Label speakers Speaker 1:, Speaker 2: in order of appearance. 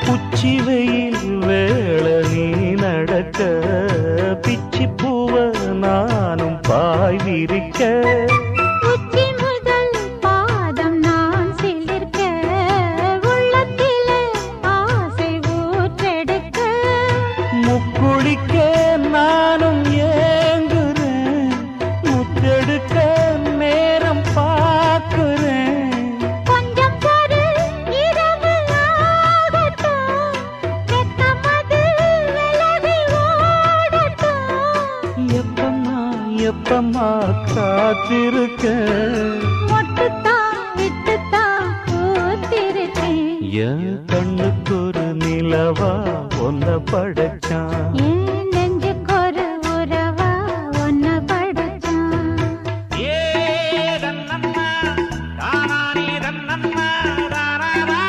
Speaker 1: உச்சி வெயில் வேளை நீ நடக்க பிச்சி பூவ நானும் பாய் விரிக்க
Speaker 2: உச்சி முதல் பாதம் நான் சிலிர்க்க உள்ளத்திலே ஆசை ஊற்றெடுக்க
Speaker 1: முக்குளிக்க நானும் ஏங்குறேன் முத்தெடுக்க நேரம் பார்க்கிறேன்
Speaker 2: கொஞ்சம் பொறு இரவு ஆகட்டும் வெக்கமது விலகி ஓடட்டும்
Speaker 1: எப்பம்மா எப்பம்மா காத்திருக்க
Speaker 2: மொட்டுத்தான் விட்டுத்தான் பூத்திருக்கேன்
Speaker 1: என் கண்ணுக்கு ஒரு நிலவா ஒன்ன படைச்சான்
Speaker 2: ஏன்